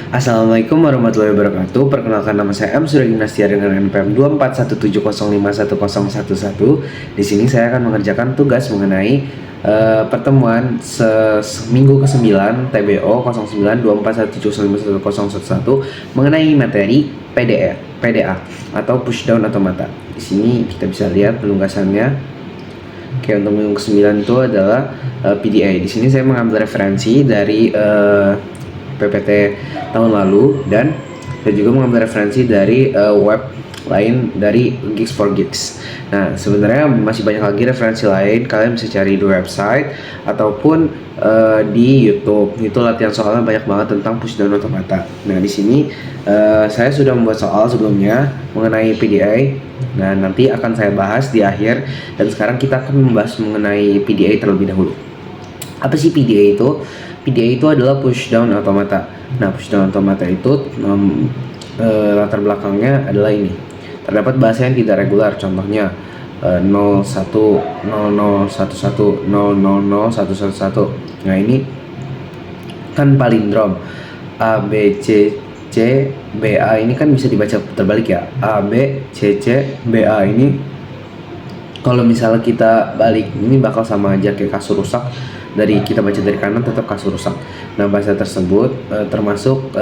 Assalamualaikum warahmatullahi wabarakatuh. Perkenalkan, nama saya M. Surya Gimnastia dengan NPM 241705111. Di sini saya akan mengerjakan tugas mengenai pertemuan seminggu ke-9 TBO 0924179111 mengenai materi PDA atau pushdown automata. Di sini kita bisa lihat penugasannya. Oke, untuk minggu ke-9 itu adalah PDA. Di sini saya mengambil referensi dari PPT tahun lalu, dan saya juga mengambil referensi dari web lain dari Geeks for Geeks. Nah, sebenarnya masih banyak lagi referensi lain. Kalian bisa cari di website ataupun di YouTube. Itu latihan soalnya banyak banget tentang pushdown automata. Nah, di sini saya sudah membuat soal sebelumnya mengenai PDA. Nah, nanti akan saya bahas di akhir. Dan sekarang kita akan membahas mengenai PDA terlebih dahulu. Apa sih PDA itu? PDA itu adalah pushdown automata. Nah, pushdown automata itu latar belakangnya adalah ini. Terdapat bahasa yang tidak regular, contohnya 01, 00, 11, 000, 111. Nah, ini kan palindrom. A, B, C, C, B, A ini kan bisa dibaca terbalik ya. A, B, C, C, B, A ini kalau misalnya kita balik, ini bakal sama aja kayak kasur rusak. Dari kita baca dari kanan tetap kasur rusak. Nah, bahasa tersebut termasuk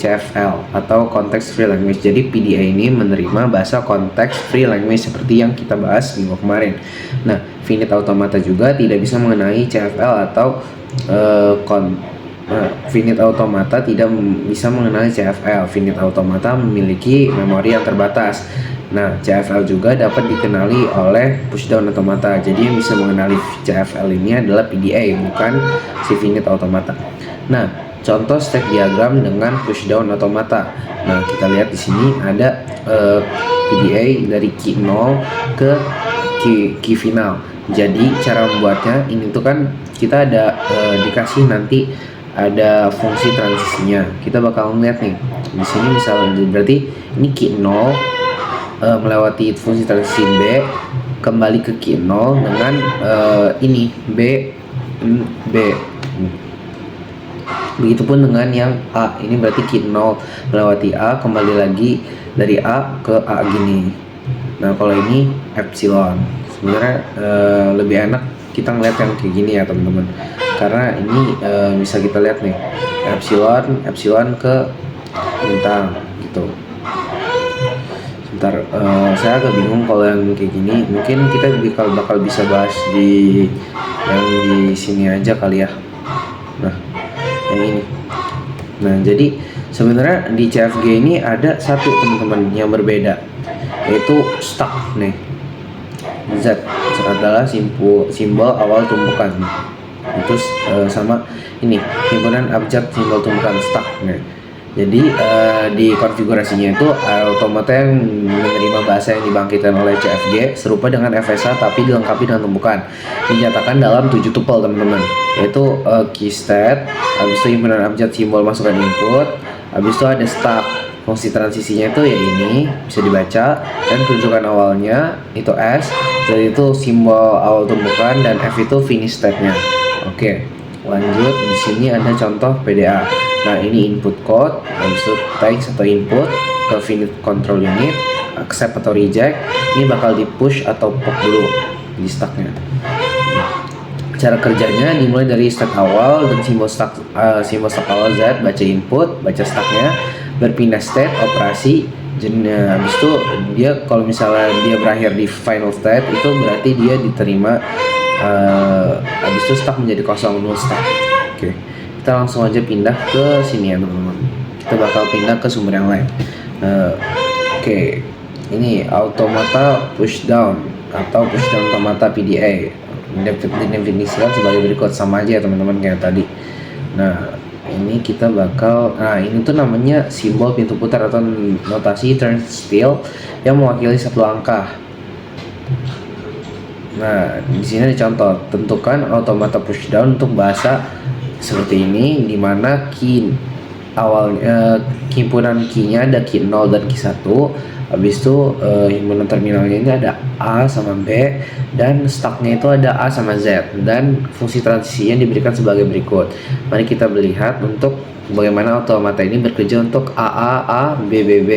CFL atau Context Free Language. Jadi PDA ini menerima bahasa Context Free Language seperti yang kita bahas minggu kemarin. Nah, finite automata juga tidak bisa mengenai CFL atau finite automata tidak bisa mengenali CFL. Finite automata memiliki memori yang terbatas. Nah, CFL juga dapat dikenali oleh pushdown automata. Jadi yang bisa mengenali CFL ini adalah PDA, bukan si finite automata. Nah, contoh stack diagram dengan pushdown automata. Nah, kita lihat di sini ada PDA dari key 0 ke key final. Jadi cara membuatnya ini tuh kan kita ada dikasih nanti ada fungsi transisinya. Kita bakal ngeliat nih. Di sini misalnya berarti ini key 0 melewati fungsi transisi B kembali ke key 0 dengan ini B. Begitupun dengan yang A, ini berarti key 0 melewati A kembali lagi dari A ke A gini. Nah, kalau ini epsilon, sebenarnya lebih enak kita ngeliat yang kayak gini ya teman-teman, karena ini bisa kita lihat nih epsilon ke bintang gitu. Sebentar, saya agak bingung kalau yang kayak gini. Mungkin kita bakal bisa bahas di yang di sini aja kali ya. Nah, yang ini. Nah, jadi sebenarnya di CFG ini ada satu teman-teman yang berbeda, yaitu stuck nih. Z adalah simbol awal tumpukan. Itu sama ini himpunan abjad simbol tumpukan stuck nih. Jadi di konfigurasinya itu automata yang menerima bahasa yang dibangkitkan oleh CFG serupa dengan FSA tapi dilengkapi dengan tumpukan. Dinyatakan dalam 7 tuple teman-teman, yaitu key state, habis itu himpunan abjad simbol masukan input, habis itu ada stack. Fungsi transisinya itu ya ini bisa dibaca, dan kedudukan awalnya itu S, jadi itu simbol awal tumpukan, dan F itu finish state-nya. Oke, lanjut. Di sini ada contoh PDA. Nah, ini input code, habis itu text atau input ke finite control unit, accept atau reject. Ini bakal di push atau pop dulu di stacknya. Cara kerjanya dimulai dari stack awal dan simbol stack awal Z, baca input, baca stacknya, berpindah state, operasi. Habis itu dia kalau misalnya dia berakhir di final state itu berarti dia diterima. Habis itu stack menjadi kosong, null stack. Oke. Kita langsung aja pindah ke sini ya teman-teman. Kita bakal pindah ke sumber yang lain. Oke. Ini automata pushdown atau pushdown automata PDA. Didefinisikan sebagai berikut, sama aja ya teman-teman kayak tadi. Nah, ini kita bakal, ini tuh namanya simbol pintu putar atau notasi turnstile yang mewakili satu langkah. Nah, di sini ada contoh. Tentukan automata pushdown untuk bahasa seperti ini, dimana key awalnya himpunan key-nya ada key 0 dan key 1, Habis itu himpunan terminalnya ini ada A sama B, dan stacknya itu ada A sama Z, dan fungsi transisinya diberikan sebagai berikut. Mari kita melihat untuk bagaimana automata ini bekerja untuk A, B, B, B.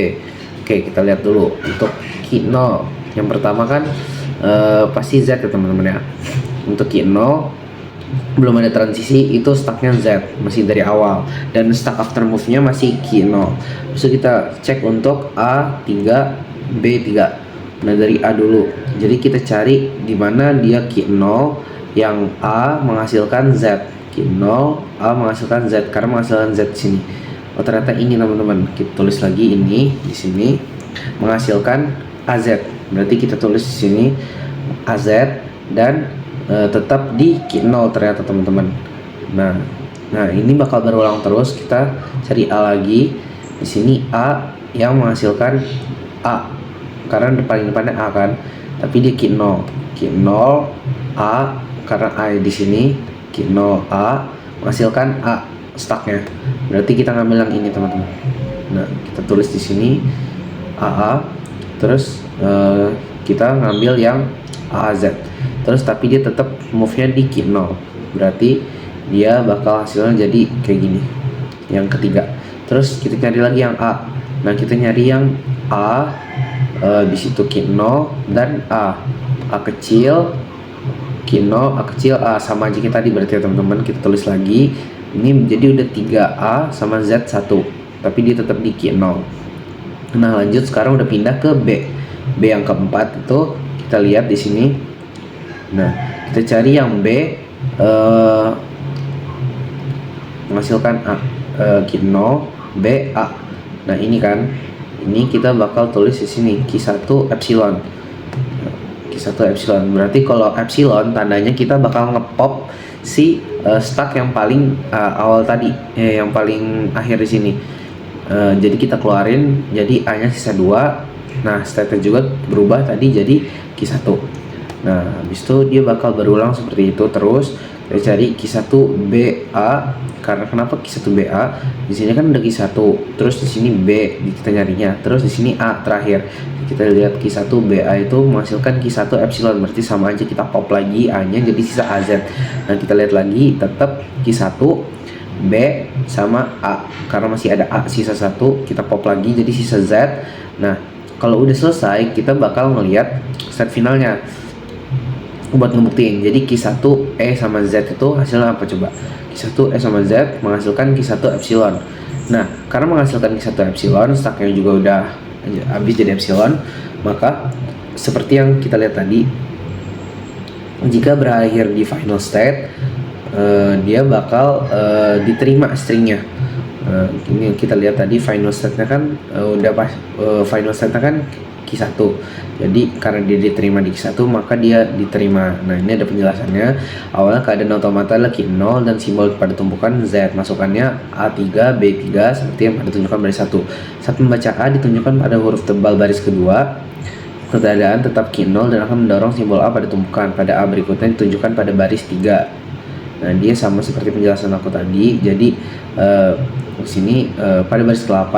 Oke, kita lihat dulu untuk key 0. Yang pertama kan pasti Z ya teman-teman ya. Untuk key 0 belum ada transisi, itu stacknya Z, masih dari awal, dan stack after move-nya masih key 0. Terus kita cek untuk A3, B3. Nah, dari A dulu. Jadi kita cari di mana dia key 0 yang A menghasilkan Z. Key 0 A menghasilkan Z, karena menghasilkan Z di sini. Oh, ternyata ini teman-teman. Kita tulis lagi ini di sini menghasilkan AZ. Berarti kita tulis di sini AZ dan tetap di key 0 ternyata teman-teman. Nah ini bakal berulang terus. Kita cari A lagi. Di sini A yang menghasilkan A, karena paling depannya A kan, tapi di key 0. Key 0 A, karena A di sini key 0 A menghasilkan A stacknya. Berarti kita ngambil yang ini teman-teman. Nah, kita tulis di sini AA, terus kita ngambil yang AAZ. Terus tapi dia tetap move-nya di key 0. Berarti dia bakal hasilnya jadi kayak gini. Yang ketiga. Terus kita cari lagi yang A. Nah, kita nyari yang A di situ key 0 dan A. A kecil key 0, A kecil, A, sama aja kita tadi berarti ya teman-teman. Kita tulis lagi. Ini jadi udah 3A sama Z 1. Tapi dia tetap di key 0. Nah, lanjut sekarang udah pindah ke B. B yang keempat itu kita lihat di sini. Nah, kita cari yang B menghasilkan A, key 0 B A. Nah, ini kan, ini kita bakal tulis di sini Q1 epsilon. Q1 epsilon. Berarti kalau epsilon tandanya kita bakal ngepop si stack yang paling awal tadi, yang paling akhir di sini. Jadi kita keluarin, jadi A-nya sisa 2. Nah, state juga berubah tadi jadi Q1. Nah, habis itu dia bakal berulang seperti itu terus. Kita cari Q1BA. Karena kenapa Q1BA? Di sini kan ada Q1, terus di sini B kita nyarinya, terus di sini A terakhir. Kita lihat Q1BA itu menghasilkan Q1 epsilon, berarti sama aja kita pop lagi A-nya jadi sisa AZ. Nah, kita lihat lagi tetap Q1 B sama A, karena masih ada A sisa 1, kita pop lagi jadi sisa Z. Nah, kalau udah selesai kita bakal ngelihat set finalnya buat ngebuktiin. Jadi Q1E sama Z itu hasilnya apa coba? Q1E sama Z menghasilkan Q1 epsilon. Nah, karena menghasilkan Q1 epsilon, stacknya juga udah habis jadi epsilon, maka seperti yang kita lihat tadi, jika berakhir di final state, dia bakal diterima stringnya. Ini kita lihat tadi final state-nya kan udah pas, final state-nya kan Q1. Jadi karena dia diterima di Q1, maka dia diterima. Nah, ini ada penjelasannya. Awalnya keadaan automata adalah Q 0 dan simbol pada tumpukan Z. Masukannya A3, B3 seperti yang pada tunjukkan baris 1. Saat membaca A ditunjukkan pada huruf tebal baris kedua, keadaan tetap Q 0 dan akan mendorong simbol A pada tumpukan. Pada A berikutnya ditunjukkan pada baris 3. Nah, dia sama seperti penjelasan aku tadi. Jadi di sini pada baris ke-8,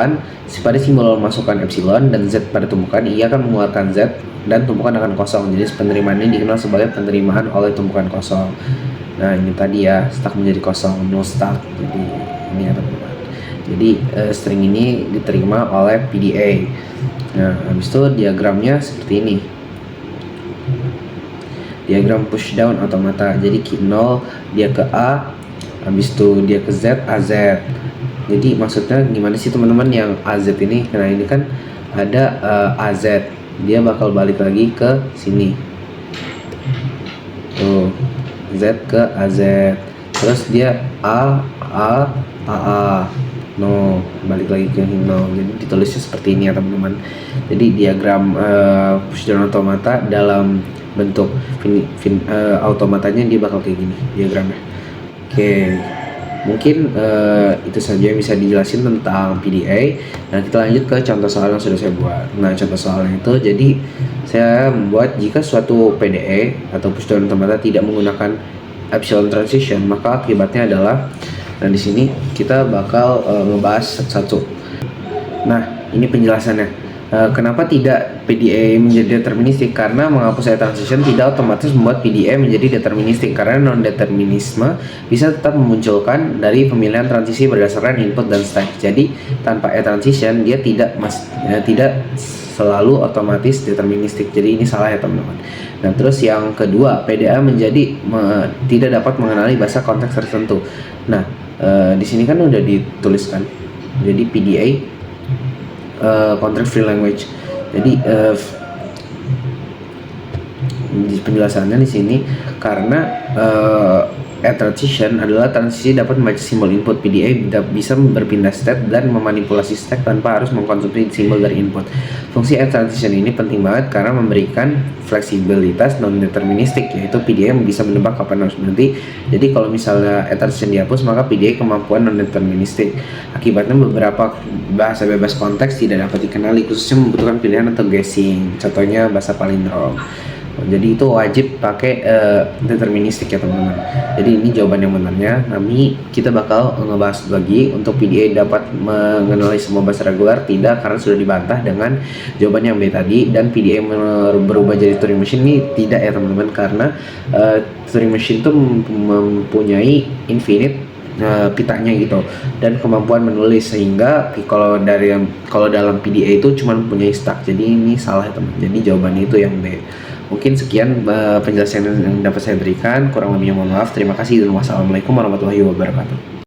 pada simbol masukkan epsilon dan Z pada tumpukan, ia akan mengeluarkan Z dan tumpukan akan kosong. Jadi penerimaan ini dikenal sebagai penerimaan oleh tumpukan kosong. Nah, ini tadi ya, stack menjadi kosong, null stack. Jadi ini ya teman-teman. Jadi string ini diterima oleh PDA. Nah, habis itu diagramnya seperti ini. Diagram push down automata. Jadi Q0 dia ke A, habis itu dia ke Z, AZ. Jadi maksudnya gimana sih teman-teman yang AZ ini? Nah, ini kan ada AZ, dia bakal balik lagi ke sini. Tuh, Z ke AZ. Terus dia A, no, balik lagi ke no. Jadi ditulisnya seperti ini ya teman-teman. Jadi diagram push down automata dalam bentuk automatanya dia bakal kayak gini diagramnya. Oke. Mungkin itu saja yang bisa dijelasin tentang PDA. Nah, kita lanjut ke contoh soal yang sudah saya buat. Nah, contoh soalnya itu, jadi saya membuat jika suatu PDA atau push down automata tidak menggunakan epsilon transition, maka akibatnya adalah, nah di sini kita bakal ngebahas satu-satu. Nah, ini penjelasannya. Kenapa tidak PDA menjadi deterministik? Karena menghapus state transition tidak otomatis membuat PDA menjadi deterministik, karena non-determinisme bisa tetap memunculkan dari pemilihan transisi berdasarkan input dan state. Jadi tanpa transition dia tidak selalu otomatis deterministik. Jadi ini salah ya teman-teman. Nah terus yang kedua, PDA tidak dapat mengenali bahasa konteks tertentu. Nah di sini kan udah dituliskan. Jadi PDA Contract Free Language. Jadi penjelasannya di sini karena transition adalah transisi dapat membaca simbol input. PDA bisa berpindah state dan memanipulasi state tanpa harus mengkonsumsi simbol dari input. Fungsi transition ini penting banget karena memberikan fleksibilitas non-deterministik, yaitu PDA bisa menebak kapan harus berhenti. Jadi kalau misalnya transition dihapus, maka PDA kemampuan non-deterministik. Akibatnya beberapa bahasa bebas konteks tidak dapat dikenali, khususnya membutuhkan pilihan atau guessing. Contohnya bahasa palindrom. Jadi itu wajib pakai deterministik ya teman-teman. Jadi ini jawaban yang benarnya. Kita bakal ngebahas lagi untuk PDA dapat mengenali semua bahasa regular, tidak, karena sudah dibantah dengan jawaban yang B tadi. Dan PDA berubah jadi Turing Machine ini tidak ya teman-teman, karena Turing Machine itu mempunyai infinite pitanya gitu dan kemampuan menulis, sehingga kalau dalam PDA itu cuma mempunyai stack. Jadi ini salah ya teman. Jadi jawabannya itu yang B. Mungkin sekian penjelasan yang dapat saya berikan, kurang lebihnya mohon maaf. Terima kasih dan wassalamualaikum warahmatullahi wabarakatuh.